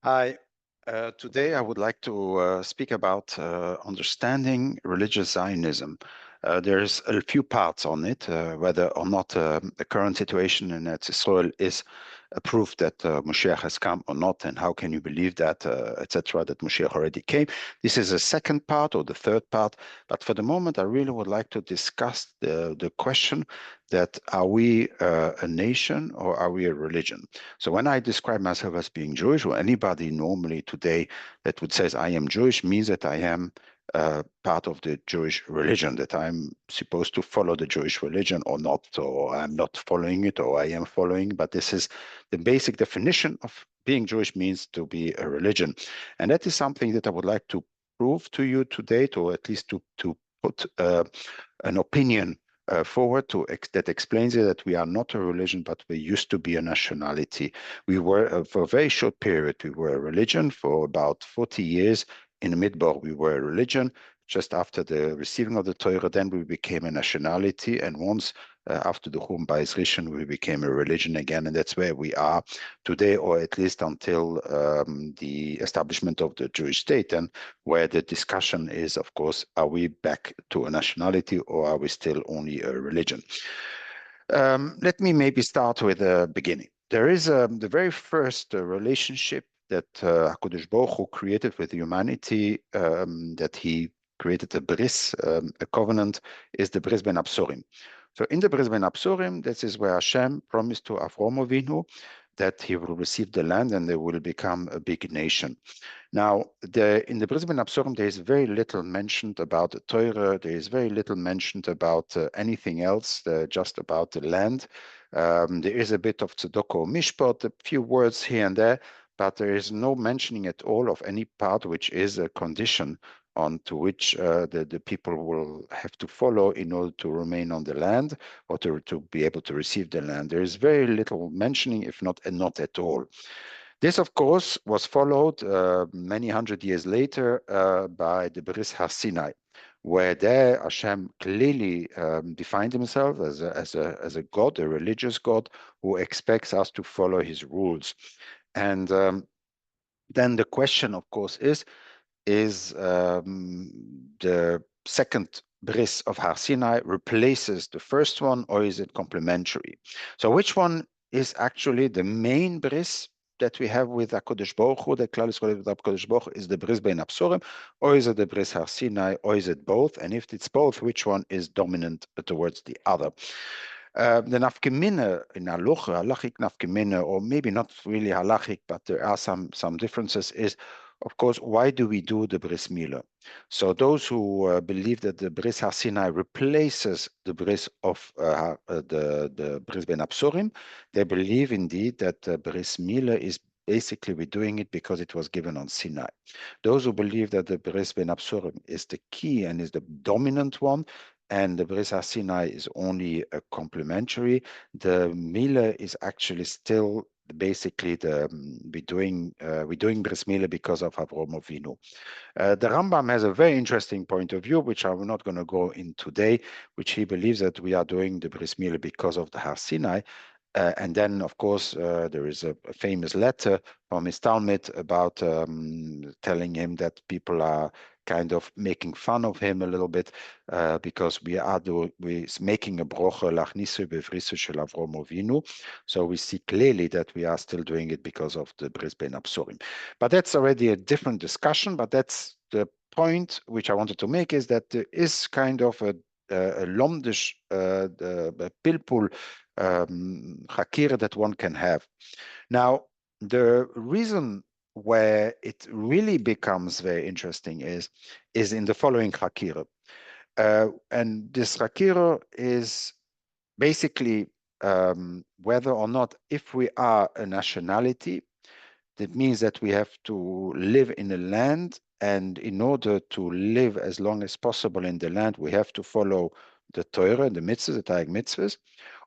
Hi. Today I would like to speak about understanding religious Zionism. There's a few parts on it, whether or not the current situation in Eretz Israel is a proof that Moshiach has come or not, and how can you believe that, etc., that Moshiach already came. This is a second part or the third part, but for the moment I really would like to discuss the question that are we a nation or are we a religion? So when I describe myself as being Jewish, or anybody normally today that would say I am Jewish means that I am part of the Jewish religion, that I'm supposed to follow the Jewish religion or not, or I'm not following it, or I am following. But this is the basic definition of being Jewish, means to be a religion. And that is something that I would like to prove to you today, or at least to put an opinion forward that explains it, that we are not a religion, but we used to be a nationality. We were, for a very short period, we were a religion. For about 40 years in the Midbar, we were a religion. Just after the receiving of the Torah, then we became a nationality. And once after the Chum Bayis Rishon, we became a religion again. And that's where we are today, or at least until the establishment of the Jewish state, and where the discussion is, of course, are we back to a nationality or are we still only a religion? Let me maybe start with the beginning. There is the very first relationship that HaKadosh Baruch Hu created with humanity, that he created a bris, a covenant, is the bris ben Absorim. So in the bris ben Absorim, this is where Hashem promised to Avraham Avinu that he will receive the land and they will become a big nation. Now, in the Bris ben Absorim, there is very little mentioned about the Torah. There is very little mentioned about anything else, just about the land. There is a bit of Tzedakah Mishpat, a few words here and there, but there is no mentioning at all of any part which is a condition on to which the people will have to follow in order to remain on the land or to be able to receive the land. There is very little mentioning, if not at all. This, of course, was followed many hundred years later by the Bris HaSinai, where there Hashem clearly defined himself as a God, a religious God, who expects us to follow his rules. And then the question, of course, is the second bris of Har Sinai replaces the first one, or is it complementary? So which one is actually the main bris that we have with HaKadosh Baruch Hu, the Klal Yisrael with HaKadosh Baruch Hu, is the bris bein Absorim, or is it the bris Har Sinai, or is it both? And if it's both, which one is dominant towards the other? The nafkemine in halachic nafkemine, or maybe not really halachic, but there are some differences, is, of course, why do we do the bris milah? So those who believe that the bris HaSinai replaces the bris of the bris ben Absorim, they believe indeed that the bris milah is basically we're doing it because it was given on Sinai. Those who believe that the bris ben Absorim is the key and is the dominant one, and the Bris HaSinai is only a complementary, the Milah is actually still basically we're doing Bris Milah because of Avraham Avinu. The Rambam has a very interesting point of view, which I'm not going to go in today, which he believes that we are doing the Bris Milah because of the Har Sinai. And then, of course, there is a famous letter from his Talmud about telling him that people are kind of making fun of him a little bit because we're making a brocha lachnisu bevrisu shel Avraham Avinu. So we see clearly that we are still doing it because of the Bris ben Absorim. But that's already a different discussion. But that's the point which I wanted to make, is that there is kind of a lomdish pilpul hakira that one can have. Now, the reason where it really becomes very interesting is in the following hakira. And this hakira is basically whether or not, if we are a nationality, that means that we have to live in a land, and in order to live as long as possible in the land, we have to follow the Torah, the mitzvahs, the Taryag mitzvahs.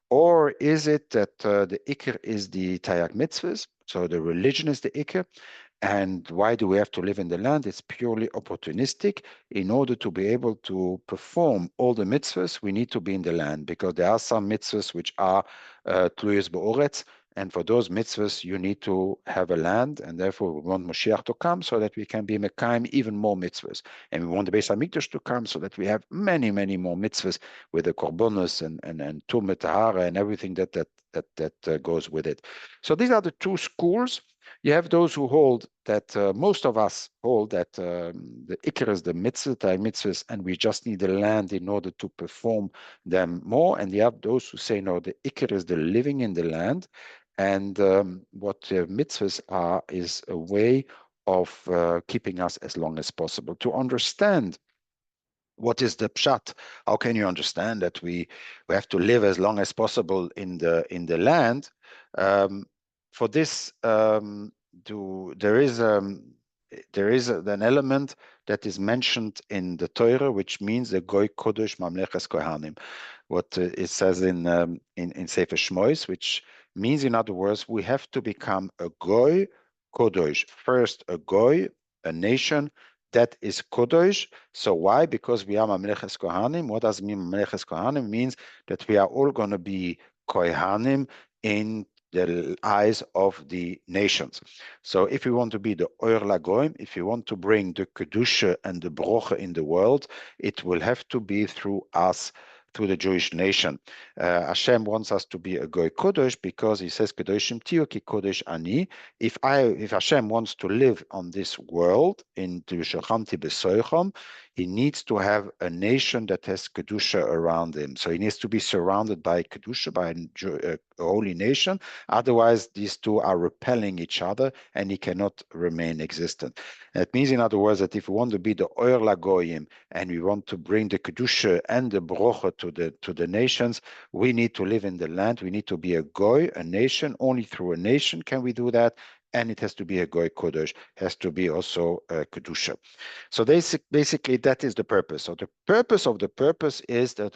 Or is it that the Iker is the Taryag mitzvahs, so the religion is the Iker, and why do we have to live in the land? It's purely opportunistic. In order to be able to perform all the mitzvahs, we need to be in the land, because there are some mitzvahs which are tluyos ba'oretz, And for those mitzvahs, you need to have a land, and therefore we want Moshiach to come so that we can be mekayim even more mitzvahs. And we want the Beis Hamikdash to come so that we have many, many more mitzvahs with the korbanos and tumah tahara and everything that goes with it. So these are the two schools. You have those who hold that most of us hold that the ikar is the mitzvahs, and we just need the land in order to perform them more. And you have those who say, no, the ikar is the living in the land. And what mitzvahs are is a way of keeping us as long as possible. To understand what is the pshat, how can you understand that we have to live as long as possible in the land? For this, there is an element that is mentioned in the Torah, which means the goy kodesh mamleches kohanim. What it says in Sefer Shmois, which means, in other words, we have to become a goy kodesh. First, a goy, a nation that is kodesh. So why? Because we are mamleches kohanim. What does it mean, mamleches kohanim? It means that we are all going to be kohanim in the eyes of the nations. So if we want to be the Oir Lagoim, if you want to bring the Kedusha and the Broche in the world, it will have to be through us, through the Jewish nation. Hashem wants us to be a Goy Kodesh because he says, Kedoshim tiyu ki Kodesh ani. If Hashem wants to live on this world, in Shochamti Besoichom, he needs to have a nation that has Kedusha around him. So he needs to be surrounded by Kedusha, by a holy nation. Otherwise, these two are repelling each other and he cannot remain existent. That means, in other words, that if we want to be the Oir Lagoyim and we want to bring the Kedusha and the Brocha to the nations, we need to live in the land. We need to be a Goy, a nation. Only through a nation can we do that. And it has to be a Goy Kodesh, has to be also a Kedusha. So basically, that is the purpose. So the purpose of the purpose is that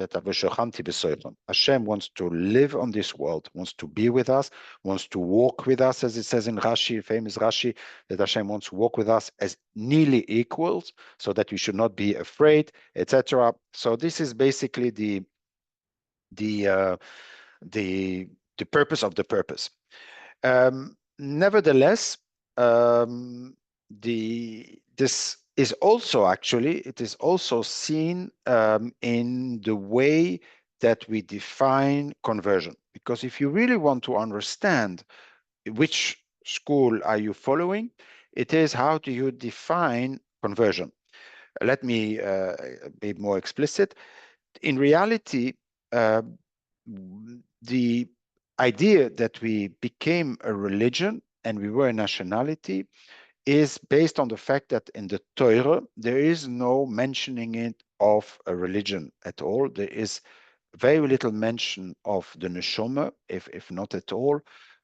Hashem wants to live on this world, wants to be with us, wants to walk with us, as it says in Rashi, famous Rashi, that Hashem wants to walk with us as nearly equals, so that we should not be afraid, etc. So this is basically the purpose of the purpose. Nevertheless, this is also it is also seen in the way that we define conversion. Because if you really want to understand which school are you following, it is how do you define conversion. Let me be more explicit. In reality, the idea that we became a religion and we were a nationality is based on the fact that in the Torah, there is no mentioning it of a religion at all. There is very little mention of the neshama, if not at all.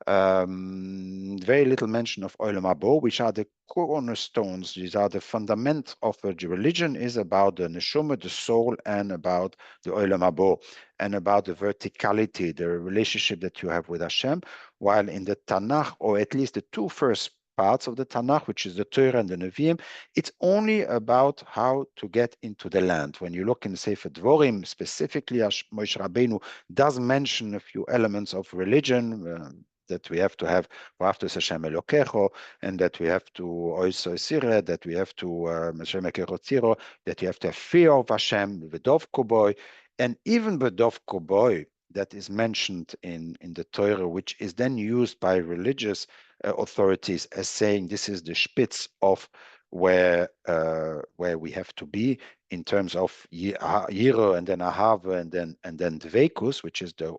Very little mention of Olam Habo, which are the cornerstones. These are the fundament of a religion, is about the neshama, the soul, and about the Olam Habo, and about the verticality, the relationship that you have with Hashem. While in the Tanakh, or at least the two first parts of the Tanakh, which is the Torah and the Nevi'im, it's only about how to get into the land. When you look in Sefer Dvorim, specifically, Moshe Rabbeinu does mention a few elements of religion, that we have to have V'ahavta Hashem Elokecho, and that we have to Oiso Sire, that we have to Hashem Ekerotziro, that you have to have fear of Hashem, V'dov Koboy, and even V'dov Koboy that is mentioned in the Torah, which is then used by religious authorities as saying this is the spitz of where we have to be in terms of Yiro and then Ahava and then Dveikus, which is the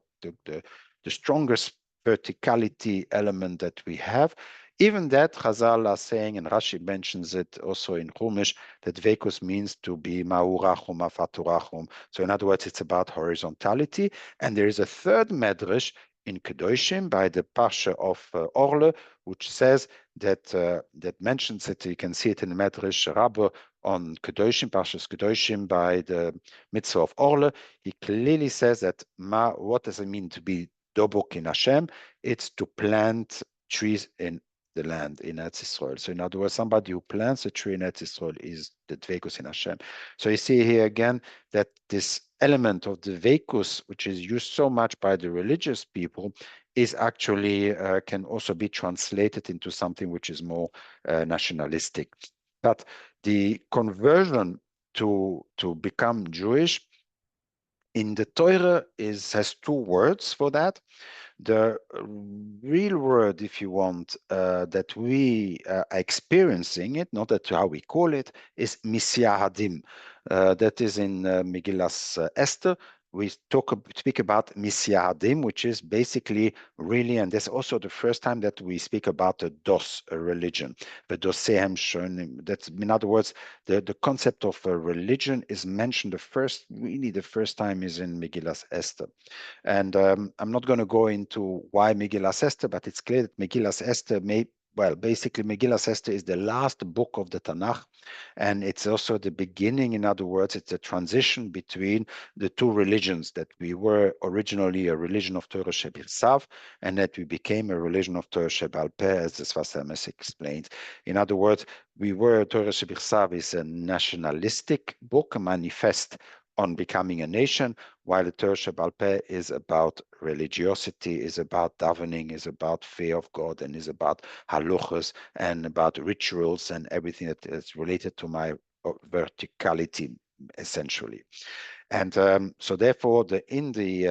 strongest verticality element that we have. Even that, Chazal are saying, and Rashi mentions it also in Chumash, that Dveikus means to be ma'urachum, afaturachum. So in other words, it's about horizontality. And there is a third medrash in Kedoshim by the Parsha of Orle, which says that mentions it. You can see it in the Medrash Rabbah on Kedoshim, Parshas Kedoshim by the mitzvah of Orle. He clearly says that what does it mean to be dobok in Hashem? It's to plant trees in the land in Eretz Yisrael. So in other words, somebody who plants a tree in Eretz Yisrael is the Dveikus in Hashem. So you see here again that this element of the Dveikus, which is used so much by the religious people, is actually can also be translated into something which is more nationalistic. But the conversion to become Jewish in the Torah has two words for that. The real word, if you want, that we are experiencing it, not that how we call it, is Misyahadim. That is in Megillas Esther. We speak about Misyahadim, which is basically really, and that's also the first time that we speak about a DOS, a religion. The Dosehem Shonim. That's, in other words, the concept of a religion is mentioned really the first time is in Megillas Esther. And I'm not going to go into why Megillas Esther, but it's clear that Megillas Esther basically Megillas Esther is the last book of the Tanakh, and it's also the beginning. In other words, it's a transition between the two religions, that we were originally a religion of Torah Shebirsav, and that we became a religion of Torah Shebal Peh, as the Sfas Emes explains. In other words, we were Torah Shebirsav is a nationalistic book, a manifest on becoming a nation, while the Torah Shebal Peh is about religiosity, is about davening, is about fear of God, and is about halachas and about rituals and everything that is related to my verticality, essentially. And so therefore, in the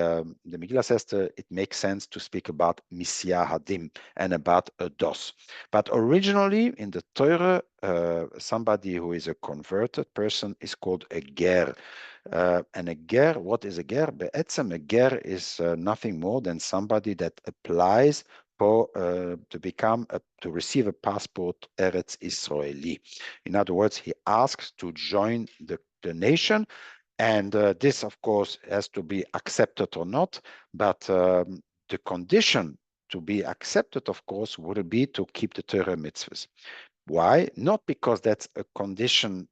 Megillas Esther, it makes sense to speak about Misya Hadim and about a dos. But originally in the Torah, somebody who is a converted person is called a ger. And a ger, what is a ger? Be'etzem, a ger is nothing more than somebody that applies for to receive a passport Eretz Israeli. In other words, he asks to join the nation, and this, of course, has to be accepted or not. But the condition to be accepted, of course, would be to keep the Torah mitzvahs. Why? Not because that's a condition,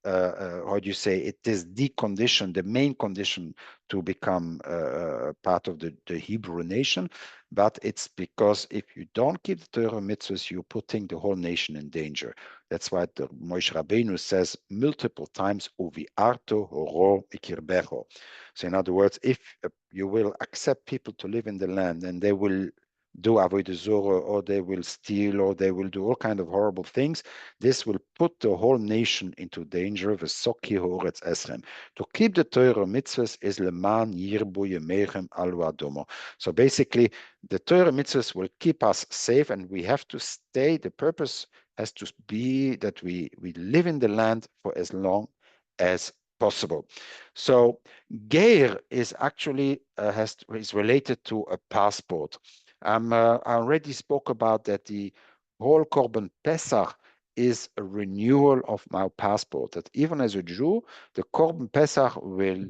how do you say, it is the condition, the main condition to become part of the Hebrew nation, but it's because if you don't keep the Torah mitzvahs, you're putting the whole nation in danger. That's why the Moshe Rabbeinu says multiple times, Uvi arto horo ikirbecho. So in other words, if you will accept people to live in the land and they will do avodah zorah, or they will steal, or they will do all kind of horrible things, this will put the whole nation into danger. V'soki horetz esrem. To keep the Torah mitzvahs is leman yirbu yemechem alu adomo. So basically, the Torah mitzvahs will keep us safe, and we have to stay. The purpose has to be that we live in the land for as long as possible. So Geir is actually is related to a passport. I already spoke about that the whole Korban Pesach is a renewal of my passport. That even as a Jew, the Korban Pesach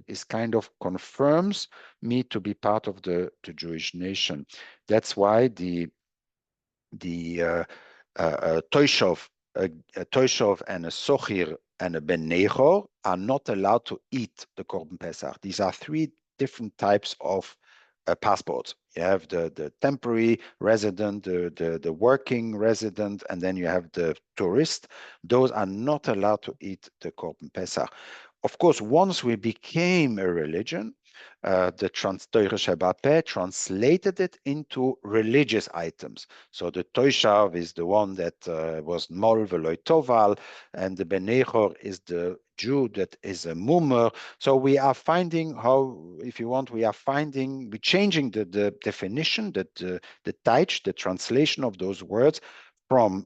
is kind of confirms me to be part of the Jewish nation. That's why the Toishov, a Toishov and a Sochir and a Ben Nechor are not allowed to eat the Korban Pesach. These are three different types of passports. You have the temporary resident, the working resident, and then you have the tourist. Those are not allowed to eat the Korban Pesach. Of course, once we became a religion, the Torah Shabbat Peh translated it into religious items. So the Toishav is the one that was Mol Veloy Toval, and the Ben Nechor is the Jew that is a mummer. So we are finding how, if you want, we're changing the definition, the taich, the translation of those words from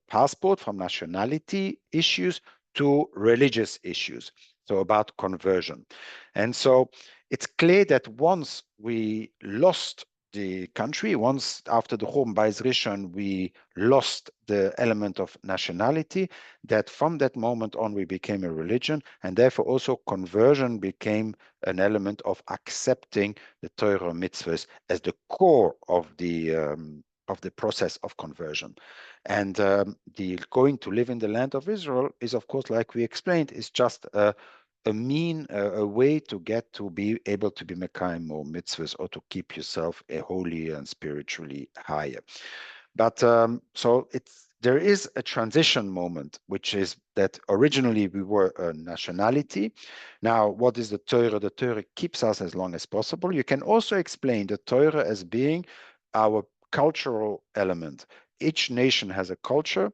passport, from nationality issues to religious issues. So about conversion. And so it's clear that once we lost the country, once after the Churban Bayis Rishon, we lost the element of nationality, that from that moment on we became a religion, and therefore also conversion became an element of accepting the Torah mitzvahs as the core of the process of conversion. And the going to live in the land of Israel is, of course, like we explained, is just a way to get to be able to be Mekayim or mitzvahs, or to keep yourself a holy and spiritually higher. But so there is a transition moment, which is that originally we were a nationality. Now, what is the Torah? The Torah keeps us as long as possible. You can also explain the Torah as being our cultural element. Each nation has a culture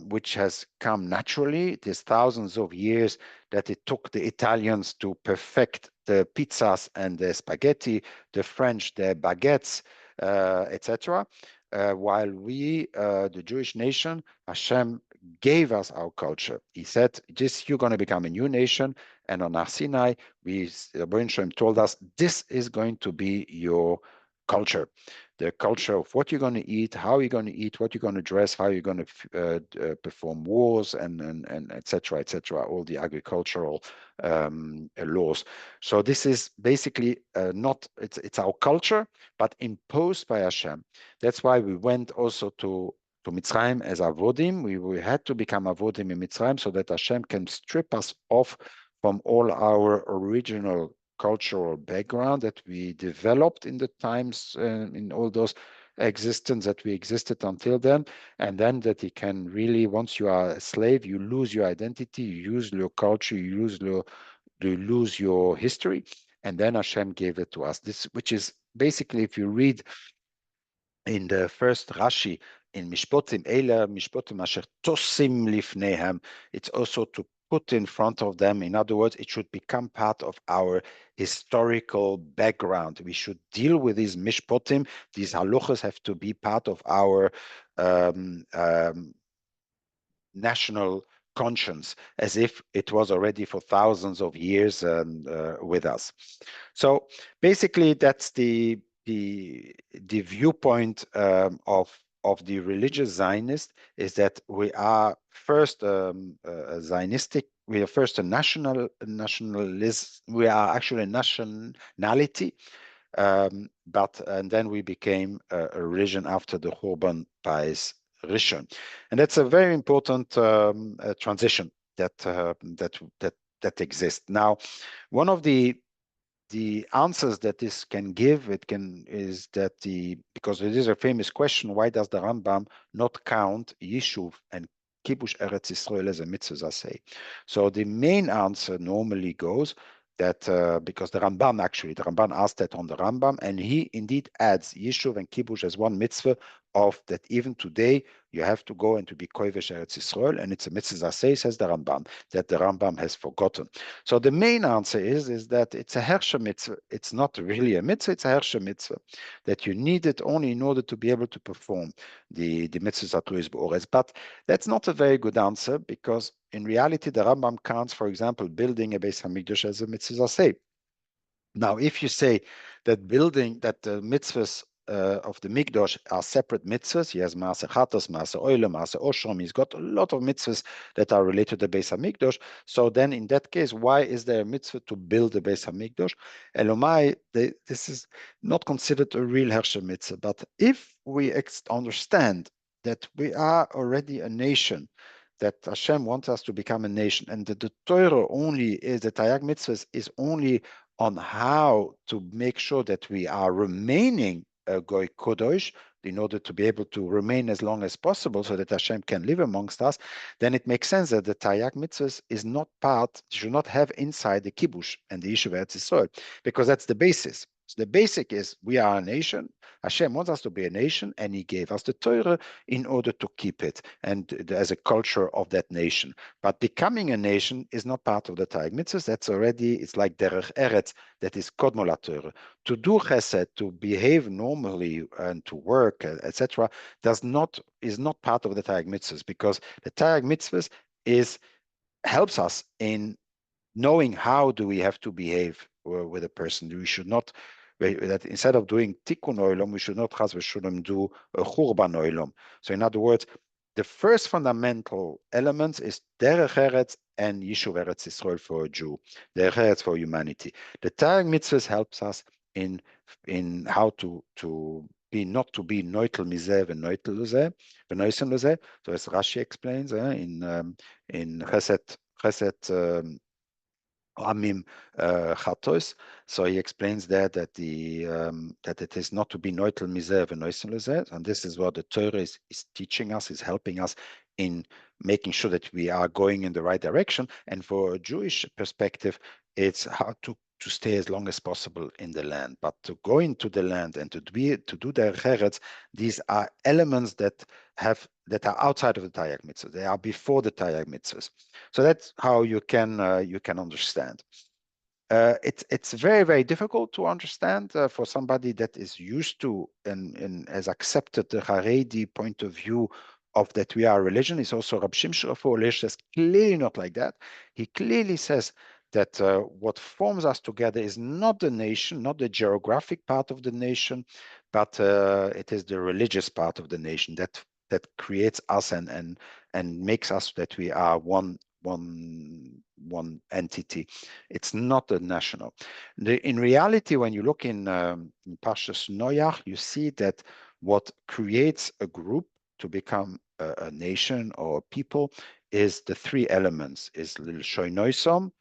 which has come naturally. It is thousands of years that it took the Italians to perfect the pizzas and the spaghetti, the French, the baguettes, etc. While we, the Jewish nation, Hashem gave us our culture. He said, "This you're going to become a new nation." And on Har Sinai, Rebbeinu Shalom told us, "This is going to be your culture." The culture of what you're going to eat, how you're going to eat, what you're going to dress, how you're going to perform wars, and etc. etc. All the agricultural laws. So this is basically not it's our culture, but imposed by Hashem. That's why we went also to Mitzrayim as avodim. We had to become avodim in Mitzrayim so that Hashem can strip us off from all our original cultural background that we developed in the times, in all those existence that we existed until then, and then that he can really, once you are a slave, you lose your identity, you lose your culture, you lose your history, and then Hashem gave it to us. This, which is basically, if you read in the first Rashi in Mishpotim, Eila Mishpotim Asher Tosim Lifnehem, it's also to put in front of them. In other words, it should become part of our historical background. We should deal with these Mishpotim. These halachas have to be part of our national conscience, as if it was already for thousands of years with us. So basically, that's the viewpoint of the religious Zionist, is that we are first a Zionistic. We are first a nationalist. We are actually a nationality. And then we became a religion after the Churban Bayis Rishon, and that's a very important transition that exists now. One of the answers that this can give is that because it is a famous question, why does the Rambam not count Yishuv and Kibush Eretz Yisrael as a mitzvah say? So the main answer normally goes that because the Ramban asked that on the Rambam, and he indeed adds Yishuv and Kibush as one mitzvah, of that even today you have to go and to be Koivesh Eretz Yisrael, and it's a mitzvah say, says the Rambam, that the Rambam has forgotten. So the main answer is that it's a Hersha mitzvah. It's not really a mitzvah, it's a Hersha mitzvah, that you need it only in order to be able to perform the mitzvahs Atruis B'Ores. But that's not a very good answer, because in reality the Rambam counts, for example, building a Beis Hamikdash as a mitzvah say. Now, if you say that the mitzvahs of the Mikdash are separate mitzvahs, he has Maaseh Chatos, Maaseh Oilem, Maaseh Oshom, he's got a lot of mitzvahs that are related to the Beis HaMikdash. So then in that case, why is there a mitzvah to build the Beis HaMikdash? Elomai, this is not considered a real Hersha mitzvah. But if we understand that we are already a nation, that Hashem wants us to become a nation, and that the Torah only is, the Tayag mitzvahs is only on how to make sure that we are remaining a Goy Kodosh, in order to be able to remain as long as possible so that Hashem can live amongst us, then it makes sense that the Tayag mitzvahs is not should not have inside the Kibush and the Yishuv Eretz Yisrael, because that's the basis. So the basic is we are a nation. Hashem wants us to be a nation, and he gave us the Torah in order to keep it and as a culture of that nation. But becoming a nation is not part of the Tayag mitzvahs. That's already, it's like Derech Eretz, that is Kodmol HaTorah. To do chesed, to behave normally and to work, etc., is not part of the Tayag mitzvahs, because the Tayag mitzvahs helps us in knowing how do we have to behave with a person. We should not, that instead of doing tikkun oilom, we should not chas v'shulam do a churban oilom. So in other words, the first fundamental elements is derech eretz and Yishuv Eretz Yisrael for a Jew, derech eretz for humanity. The Tayag mitzvahs helps us in how to be, not to be noitel mizeh v'noitel lozeh v'noisen lozeh. So as Rashi explains in Chesed Amim Chatos. So he explains there that that it is not to be noitel mizeh v'noisen lozeh, and this is what the Torah is teaching us, is helping us in making sure that we are going in the right direction. And for a Jewish perspective, it's how to to stay as long as possible in the land. But to go into the land and to do their cheretz, these are elements that are outside of the Taryag mitzvah. They are before the Taryag mitzvahs. So that's how you can understand. It's very, very difficult to understand for somebody that is used to and has accepted the Haredi point of view of that we are a religion. It's also Rab Shimshon Raphael says clearly not like that. He clearly says that what forms us together is not the nation, not the geographic part of the nation, but it is the religious part of the nation that creates us and makes us that we are one entity. It's not a national. In reality, when you look in Parshas Noach, you see that what creates a group to become a nation or a people is the three elements: is l'shoinoisom,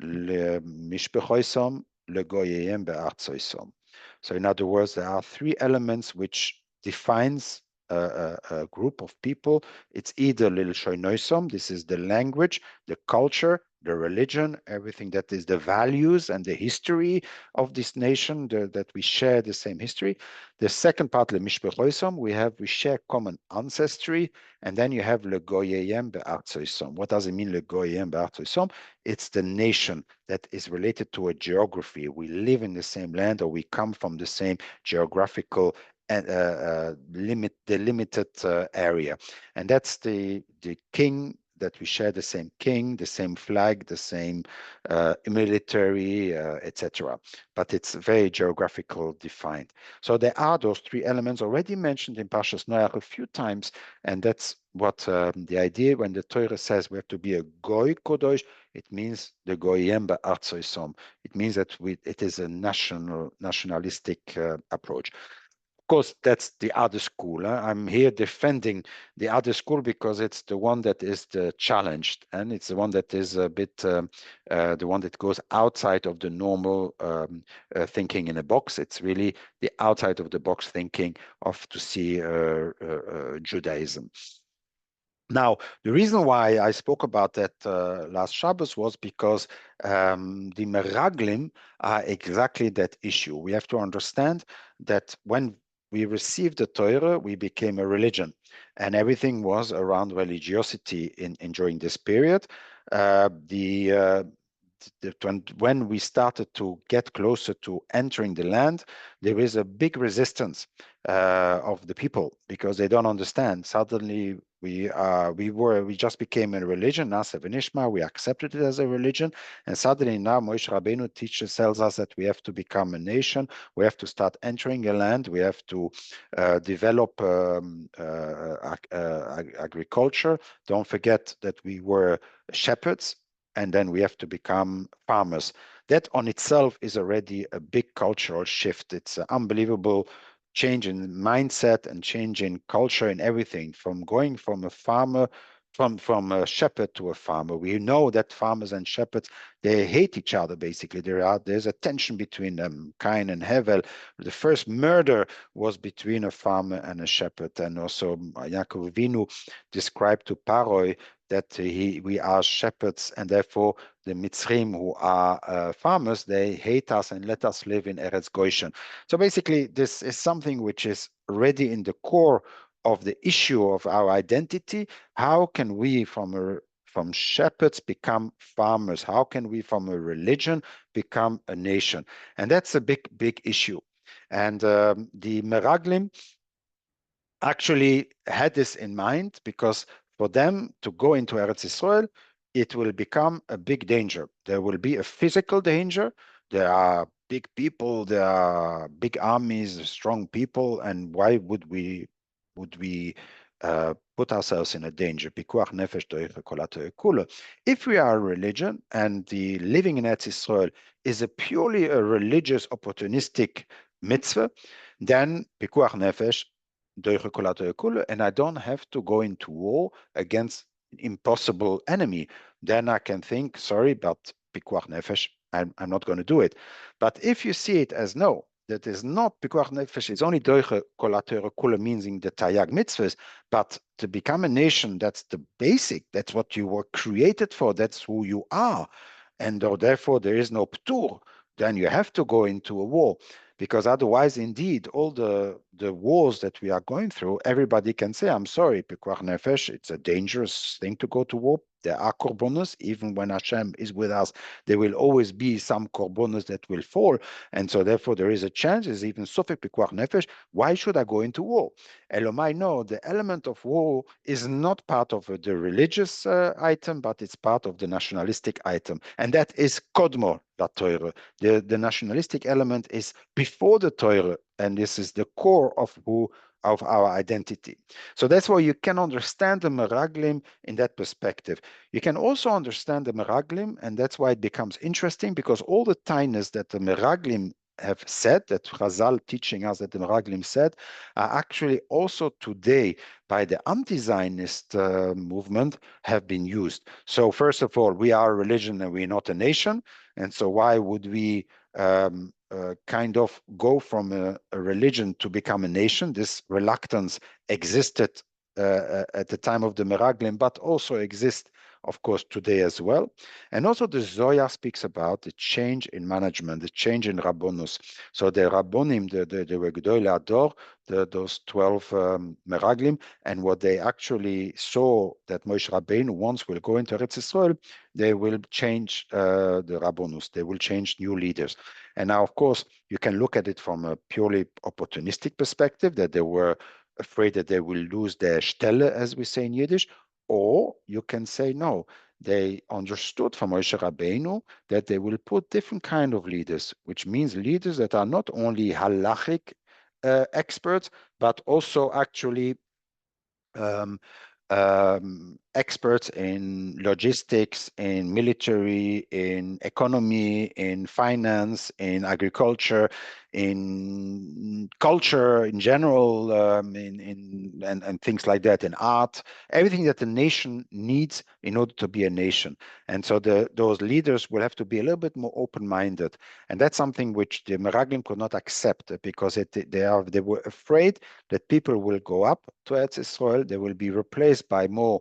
l'mishbechoisom, l'goyeyem be'artsoisom. So in other words, there are three elements which defines a group of people. It's either l'shoinoisom, this is the language, the culture, the religion, everything that is the values and the history of this nation, that we share the same history. The second part, le mishbechoisom, we share common ancestry, and then you have le goyeyem be'artsoisom. What does it mean, le goyeyem be'artsoisom? It's the nation that is related to a geography. We live in the same land, or we come from the same geographical limited area, and that's the king, that we share the same king, the same flag, the same military, etc. But it's very geographical defined. So there are those three elements already mentioned in Parshas Noach a few times, and that's what the idea when the Torah says we have to be a goy kodosh. It means the goyim be'artsoisom. It means that it is a nationalistic approach. Of course, that's the other school. I'm here defending the other school because it's the one that is the challenged, and it's the one that is a bit the one that goes outside of the normal thinking in a box. It's really the outside of the box thinking of to see Judaism. Now, the reason why I spoke about that last Shabbos was because the Meraglim are exactly that issue. We have to understand that when we received the Torah, we became a religion, and everything was around religiosity during this period. When we started to get closer to entering the land, there is a big resistance of the people because they don't understand. Suddenly, we just became a religion, Nasa V'Nishma. We accepted it as a religion, and suddenly now Moshe Rabbeinu tells us that we have to become a nation. We have to start entering a land. We have to develop agriculture. Don't forget that we were shepherds, and then we have to become farmers. That on itself is already a big cultural shift. It's an unbelievable change in mindset and change in culture and everything, from going from a farmer, from a shepherd to a farmer. We know that farmers and shepherds, they hate each other, basically. There's a tension between them, Cain and Hevel. The first murder was between a farmer and a shepherd, and also Yaakov Avinu described to Paroi that we are shepherds, and therefore the Mitzrim, who are farmers, they hate us and let us live in Eretz Goshen. So basically, this is something which is already in the core of the issue of our identity. How can we from shepherds become farmers? How can we from a religion become a nation? And that's a big issue. And the Meraglim actually had this in mind, because for them to go into Eretz Israel, it will become a big danger. There will be a physical danger. There are big people, there are big armies, strong people, and why would we put ourselves in a danger? If we are a religion and the living in Eretz Israel is purely a religious opportunistic mitzvah, then pikuach nefesh, and I don't have to go into war against an impossible enemy. Then I can think, sorry, but pikuach nefesh, I'm not going to do it. But if you see it as no, that is not pikuach nefesh, it's only doiche kula, meaning the tayag mitzvahs, but to become a nation, that's the basic, that's what you were created for, that's who you are. And therefore there is no ptur, then you have to go into a war, because otherwise, indeed, all the wars that we are going through, everybody can say, I'm sorry, Pikuach Nefesh, it's a dangerous thing to go to war. There are korbanos, even when Hashem is with us, there will always be some korbanos that will fall. And so therefore there is a chance, there's even Sofek Pikuach Nefesh, why should I go into war? Elomai, no, the element of war is not part of the religious item, but it's part of the nationalistic item. And that is Kodmo, La Torah. The nationalistic element is before the Torah, and this is the core of our identity. So that's why you can understand the Meraglim in that perspective. You can also understand the Meraglim, and that's why it becomes interesting, because all the tainas that the Meraglim have said, that Chazal teaching us that the Meraglim said, are actually also today by the anti-Zionist movement have been used. So first of all, we are a religion and we're not a nation. And so why would we kind of go from a religion to become a nation? This reluctance existed at the time of the Meraglim, but also exists, of course, today as well. And also the Zohar speaks about the change in management, the change in Rabbonus. So the Rabbonim, the Gedolei Ador, those 12 Meraglim, and what they actually saw that Moshe Rabbeinu once will go into Eretz Yisrael, they will change the Rabbonus, they will change new leaders. And now, of course, you can look at it from a purely opportunistic perspective, that they were afraid that they will lose their Stelle, as we say in Yiddish, or you can say, no, they understood from Moshe Rabbeinu that they will put different kind of leaders, which means leaders that are not only halachic experts, but also actually um, experts in logistics, in military, in economy, in finance, in agriculture, in culture in general, and things like that, in art, everything that the nation needs in order to be a nation. And so those leaders will have to be a little bit more open-minded. And that's something which the Meraglim could not accept, because they were afraid that people will go up to Eretz Israel, they will be replaced by more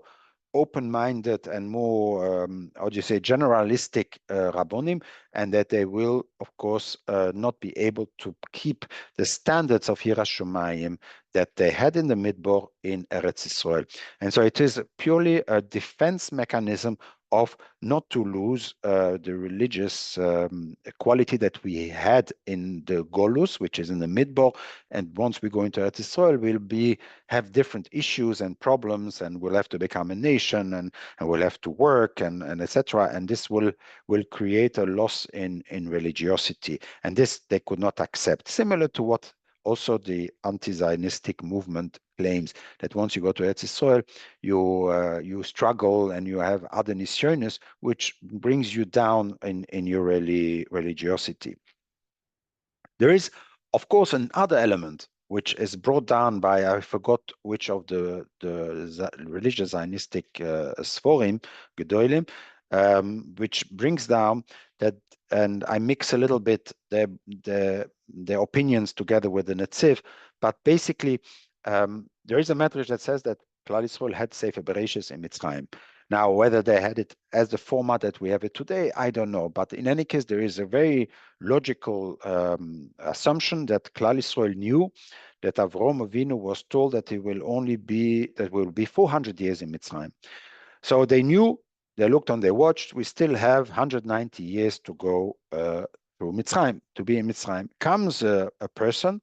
open-minded and more, how do you say, generalistic Rabbonim, and that they will, of course, not be able to keep the standards of Yiras Shamayim that they had in the Midbar in Eretz Israel. And so it is purely a defense mechanism of not to lose the religious quality that we had in the Golus, which is in the Midbar. And once we go into Eretz Israel, we'll have different issues and problems, and we'll have to become a nation, and we'll have to work, and etc. And this will create a loss in religiosity. And this they could not accept. Similar to what also the anti-Zionistic movement claims, that once you go to Eretz Yisrael, you struggle and you have other nisyonis, which brings you down in your religiosity. There is, of course, another element which is brought down by, I forgot which of the religious Zionistic Sforim, Gedolim, which brings down that, and I mix a little bit their opinions together with the Netziv, but basically there is a medrash that says that Klal Yisrael had Sefer Bereshis in Mitzrayim. Now, whether they had it as the format that we have it today, I don't know. But in any case, there is a very logical assumption that Klal Yisrael knew that Avram Avinu was told that it will be 400 years in Mitzrayim. So they knew, they looked on their watch, we still have 190 years to go through Mitzrayim, to be in Mitzrayim. Comes a person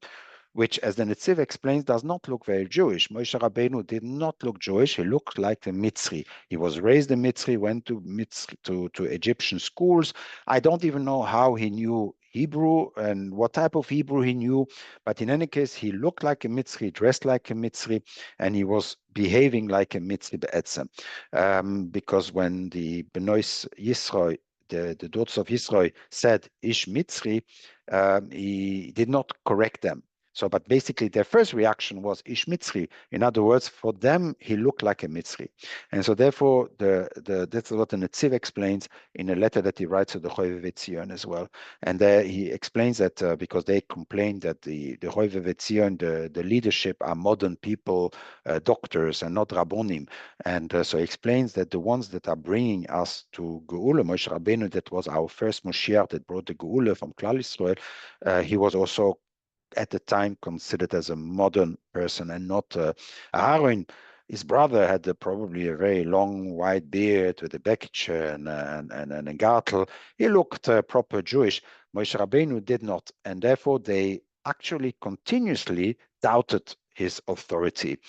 which, as the Netziv explains, does not look very Jewish. Moshe Rabbeinu did not look Jewish. He looked like a Mitzri. He was raised a Mitzri, went to Egyptian schools. I don't even know how he knew Hebrew and what type of Hebrew he knew, but in any case, he looked like a Mitzri, dressed like a Mitzri, and he was behaving like a Mitzri be'etzem. Because when the Benois Yisroi, the daughters of Yisroi, said Ish Mitzri, he did not correct them. So, but basically their first reaction was Ish Mitzri. In other words, for them, he looked like a Mitzri. And so therefore, that's what the Netziv explains in a letter that he writes to the Choiv Zion as well. And there he explains that because they complained that the Choiv Zion, the leadership are modern people, doctors, and not Rabbonim. And so he explains that the ones that are bringing us to Geula, Moshe Rabbeinu, that was our first Moshiach that brought the Geula from Klal Yisrael, he was also at the time considered as a modern person and not Aaron. His brother had probably a very long white beard with a bekitcher and a gartel. He looked proper Jewish. Moshe Rabbeinu did not, and therefore they actually continuously doubted his authority.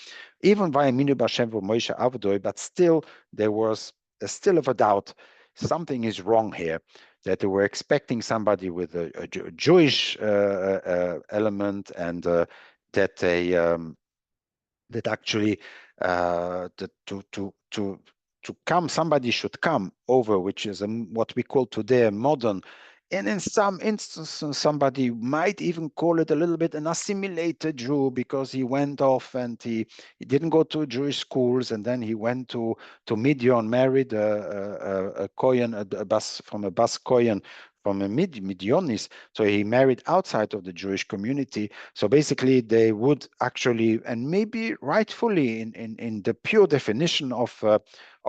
Even via Minu Bashem for Moshe Avdoi, but still there was a still of a doubt. Something is wrong here, that they were expecting somebody with a Jewish element, and that they that actually that to come, somebody should come over, which is what we call today a modern. And in some instances, somebody might even call it a little bit an assimilated Jew because he went off and he didn't go to Jewish schools, and then he went to Midian, married a Kohen, from a Bas Kohen, from a Midianis. So he married outside of the Jewish community. So basically, they would actually, and maybe rightfully, in the pure definition of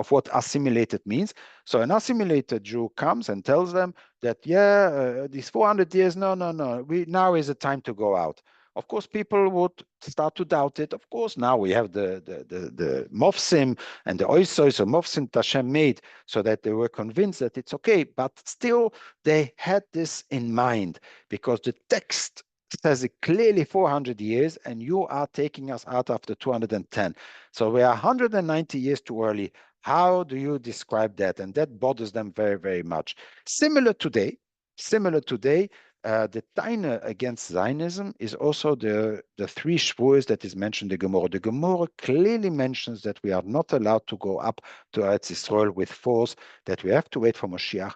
what assimilated means. So an assimilated Jew comes and tells them that, yeah, these 400 years, no, now is the time to go out. Of course, people would start to doubt it. Of course, now we have the Mofsim and the Oisois, so Mofsim Tashem made, so that they were convinced that it's okay. But still, they had this in mind because the text says it clearly 400 years, and you are taking us out after 210. So we are 190 years too early. How do you describe that? And that bothers them very, very much. Similar today, the taina against Zionism is also the three shvuos that is mentioned in the Gemara. The Gemara clearly mentions that we are not allowed to go up to Eretz Yisrael with force, that we have to wait for Moshiach.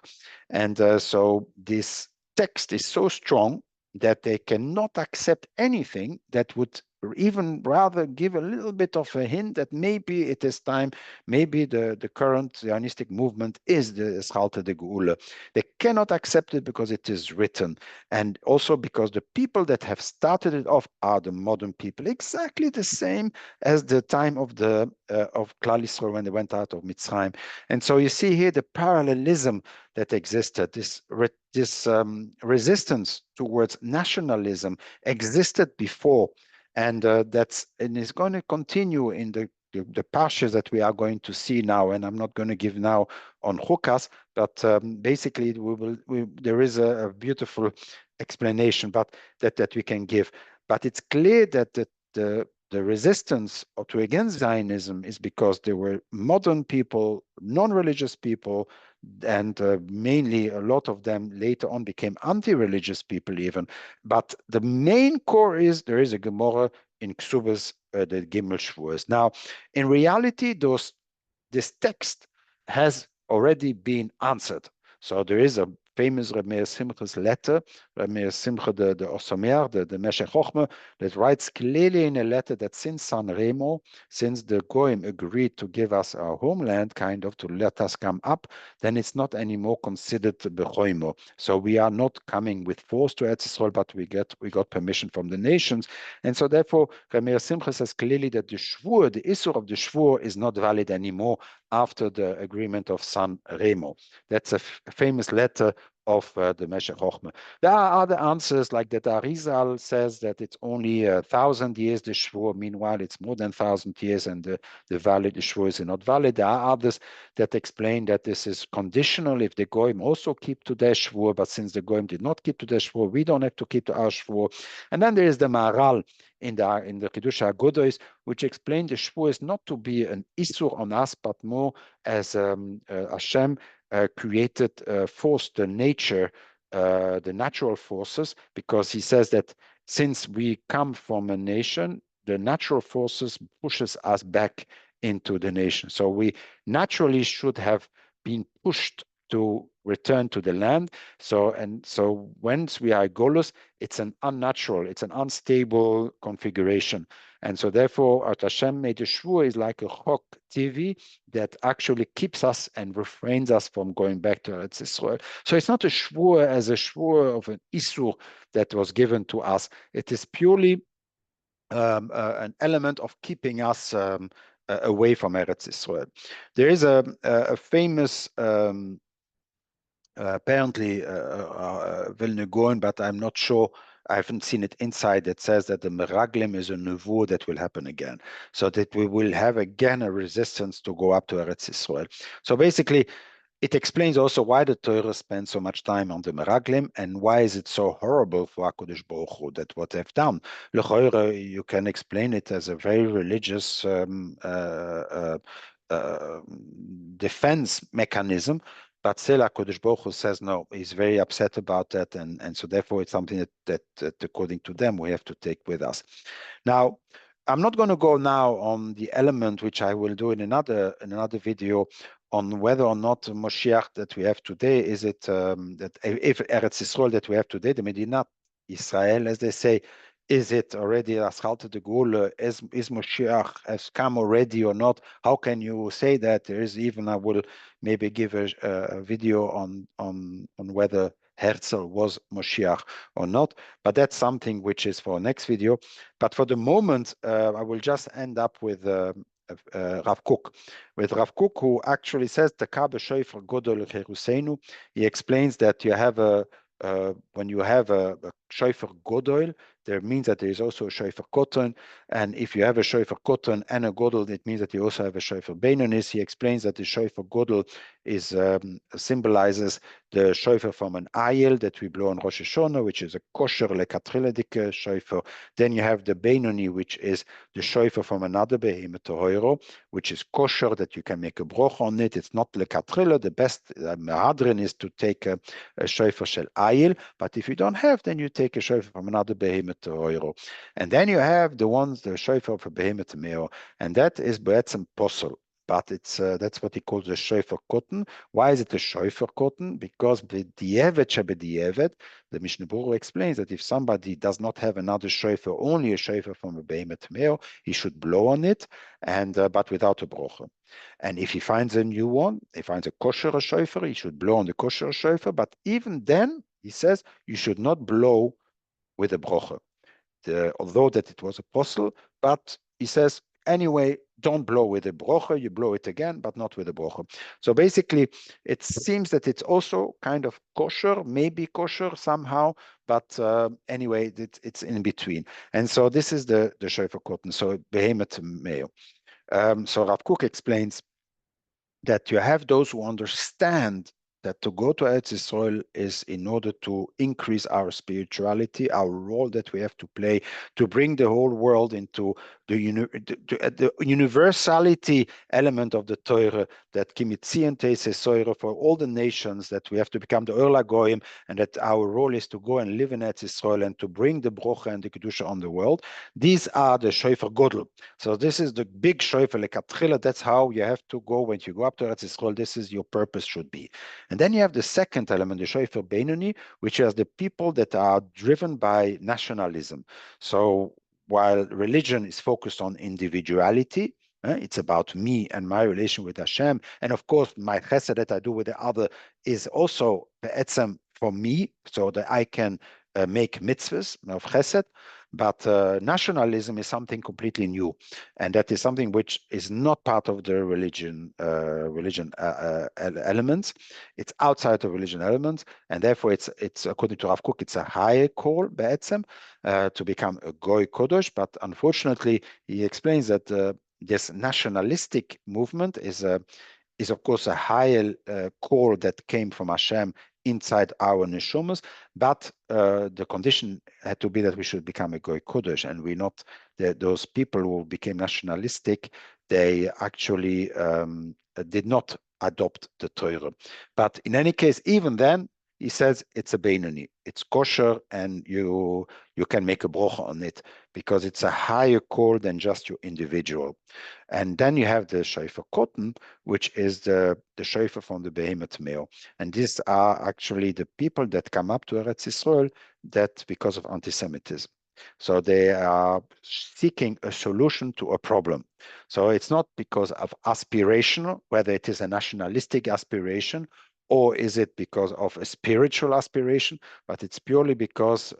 And so this text is so strong that they cannot accept anything that would even rather give a little bit of a hint that maybe it is time, maybe the current Zionistic movement is the Schalte de Geula. They cannot accept it because it is written, and also because the people that have started it off are the modern people, exactly the same as the time of of Klal Yisrael when they went out of Mitzrayim. And so you see here the parallelism that existed, this resistance towards nationalism existed before, and and is going to continue in the pastures that we are going to see now. And I'm not going to give now on Chukas, but basically there is a beautiful explanation, but that we can give. But it's clear that the resistance to against Zionism is because there were modern people, non-religious people, and mainly a lot of them later on became anti-religious people even. But the main core is there is a Gemara in Ksubas, the Gimel Shvuos. Now, in reality, this text has already been answered. So there is a famous Reb Meir Simcha's letter, Reb Meir Simcha, the Osomer, the Meshech Chochmah, that writes clearly in a letter that since San Remo, since the Goyim agreed to give us our homeland, kind of to let us come up, then it's not anymore considered Bechoimo. So we are not coming with force to Eretz Yisrael, but we got permission from the nations. And so therefore, Reb Meir Simcha says clearly that the Shvur, the Isur of the Shvur, is not valid anymore after the agreement of San Remo. That's a famous letter of the Meshech Chochmah. There are other answers, like that Arizal says that it's only 1,000 years, the Shvur. Meanwhile, it's more than 1,000 years, and the valid Shvur is not valid. There are others that explain that this is conditional if the Goyim also keep to their Shvur, but since the Goyim did not keep to their Shvur, we don't have to keep to our Shvur. And then there is the Maharal in the Chidush HaGodois, which explained the Shvur is not to be an Isur on us, but more as Hashem created, forced the nature, the natural forces, because he says that since we come from a nation, the natural forces pushes us back into the nation. So we naturally should have been pushed to return to the land. So once we are Golus, it's an unnatural, it's an unstable configuration. And so therefore, Art Hashem made a shvur is like a chok TV that actually keeps us and refrains us from going back to Eretz Israel. So it's not a shvur as a shvur of an isur that was given to us. It is purely an element of keeping us away from Eretz Israel. There is a famous apparently Vilna Gaon, but I'm not sure. I haven't seen it inside. That says that the Meraglim is a nevuah that will happen again, so that we will have again a resistance to go up to Eretz Israel. So basically, it explains also why the Torah spends so much time on the Meraglim and why is it so horrible for HaKadosh Baruch Hu that what they've done. L'choira, you can explain it as a very religious uh, defense mechanism, but still HaKadosh Baruch Hu says no, he's very upset about that, and so therefore it's something that according to them we have to take with us. Now, I'm not going to go now on the element which I will do in another video on whether or not the Moshiach that we have today, is it that if Eretz Israel that we have today, the Medina Israel, as they say, is it already Aschalta de Gaulle? Is Moshiach has come already or not? How can you say that? There is even, I will maybe give a video on whether Herzl was Moshiach or not, but that's something which is for next video. But for the moment, I will just end up with Rav Kook. With Rav Kook, who actually says the Kabe Shofar Godol Cheruseinu, he explains that you have when you have a Shofar Godol, there means that there is also a Shofar Koton, and if you have a Shofar Koton and a Godol, it means that you also have a Shofar Beinonis. He explains that the Shofar Godol is symbolizes the Shofar from an Ayel that we blow on Rosh Hashanah, which is a kosher lekatriledik Shofar. Then you have the Beinoni, which is the Shofar from another behemoth Tohoiro, which is kosher, that you can make a broch on it. It's not lekatrila. The best mahadrin is to take a Shofar shel Ayel, but if you don't have, then you take a Shofar from another behemoth Tohoiro. And then you have the ones, the Shofar of a behemoth Meo, and that is Be'etzem Posel. But it's that's what he calls the shofar cotton. Why is it a shofar cotton? Because the Mishnah Berurah explains that if somebody does not have another shofar, only a shofar from a behemoth male, he should blow on it, and but without a brocha. And if he finds a new one, he finds a kosher shofar, he should blow on the kosher shofar. But even then, he says you should not blow with a brocha. Although that it was apostle, but he says, anyway, don't blow with a brocha, you blow it again, but not with a brocha. So basically, it seems that it's also kind of kosher, maybe kosher somehow, but anyway, it's in between. And so this is the shofar cotton, so behemoth male. So Rav Kook explains that you have those who understand that to go to Eretz Israel is in order to increase our spirituality, our role that we have to play, to bring the whole world into the universality element of the Torah, that Kimitzion Teise Torah for all the nations, that we have to become the Orla Goyim, and that our role is to go and live in Eretz Israel and to bring the Brocha and the Kedusha on the world. These are the Shofar Godel. So this is the big Shofar Lekatchila. That's how you have to go when you go up to Eretz Israel. This is your purpose should be. And then you have the second element, the Shofar Beinoni, which is the people that are driven by nationalism. So while religion is focused on individuality, it's about me and my relation with Hashem. And of course, my chesed that I do with the other is also be'etzem for me, so that I can make mitzvahs of chesed. But nationalism is something completely new, and that is something which is not part of the religion elements. It's outside of religion elements, and therefore it's according to Rav Kook, it's a higher call be'etzem to become a goy kodesh. But unfortunately, he explains that this nationalistic movement is of course a higher call that came from Hashem inside our neshumas, but the condition had to be that we should become a goy kodesh, and we not those people who became nationalistic. They actually did not adopt the Torah. But in any case, even then, he says it's a Beinoni. It's kosher, and you can make a brocha on it because it's a higher call than just your individual. And then you have the shofar cotton, which is the shofar from the behemoth male. And these are actually the people that come up to Eretz Yisrael that because of anti-Semitism. So they are seeking a solution to a problem. So it's not because of aspiration, whether it is a nationalistic aspiration or is it because of a spiritual aspiration, but it's purely because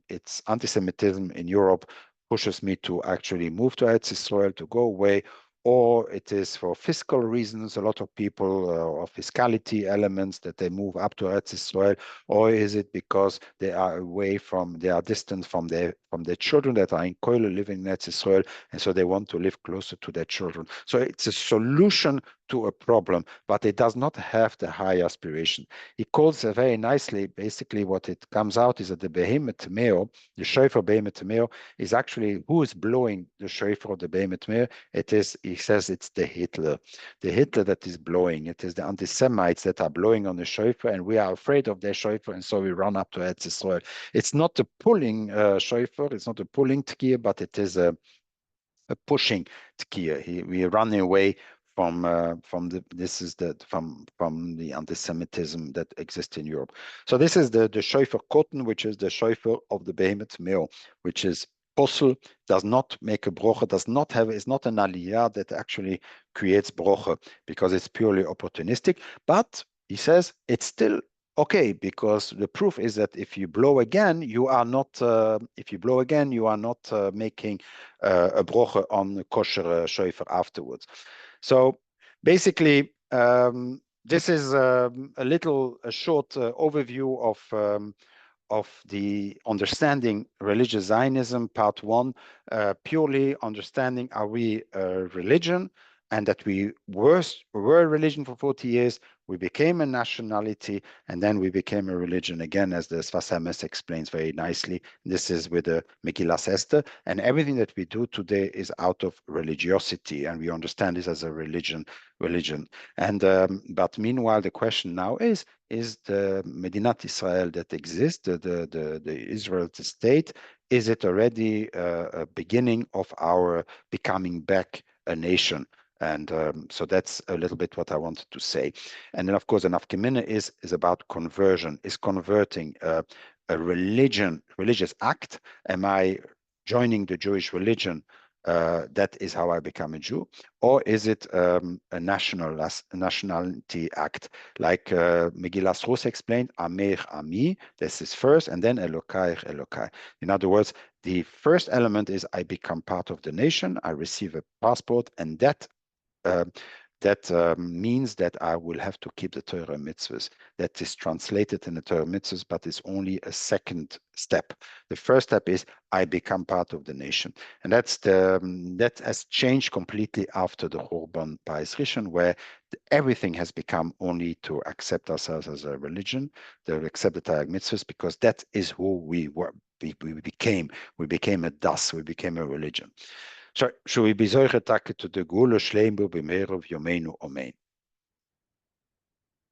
it's anti-Semitism in Europe pushes me to actually move to Eretz Israel, to go away, or it is for fiscal reasons, a lot of people, or fiscality elements that they move up to Eretz Israel, or is it because they are away from, they are distant from their children that are in Koile living in Eretz Israel, and so they want to live closer to their children. So it's a solution to a problem, but it does not have the high aspiration. He calls very nicely, basically what it comes out is that the behemoth male, the shofar behemoth male, is actually who is blowing the shofar of the behemoth male. It is, he says, it's the Hitler that is blowing. It is the anti-Semites that are blowing on the shofar, and we are afraid of their shofar, and so we run up to Eretz Yisrael. It's not a pulling shofar, it's not a pulling tkir, but it is a pushing tkir. We are running away from the this is the from the anti-Semitism that exists in Europe. So this is the shofar cotton, which is the shofar of the behemoth male, which is posel, does not make a brocha, does not have, is not an aliyah that actually creates brocha because it's purely opportunistic. But he says it's still okay, because the proof is that if you blow again, you are not. If you blow again, you are not making a broche on kosher shofar afterwards. So basically, this is a short overview of the understanding religious Zionism, part one, purely understanding are we a religion, and that we were a religion for 40 years, we became a nationality, and then we became a religion again, as the Sfas Emes explains very nicely. This is with the Megillas Esther, and everything that we do today is out of religiosity, and we understand this as a religion. And but meanwhile, the question now is the Medinat Israel that exists, the Israel state, is it already a beginning of our becoming back a nation? And so that's a little bit what I wanted to say. And then, of course, an Afkemina is about conversion, is converting a religious act. Am I joining the Jewish religion? That is how I become a Jew. Or is it a nationality act? Like Megillas Rus explained, Amir Ami, this is first, and then Elokai Elokai. In other words, the first element is I become part of the nation, I receive a passport, and that uh, means that I will have to keep the Torah and mitzvahs. That is translated in the Torah and mitzvahs, but it's only a second step. The first step is I become part of the nation, and that has changed completely after the Churban Bayis Rishon, where everything has become only to accept ourselves as a religion, to accept the Torah and mitzvahs, because that is who we were. We became. We became a das. We became a religion. So, should we be to the Gula Shleimbu B'meirov Yomeinu Omein.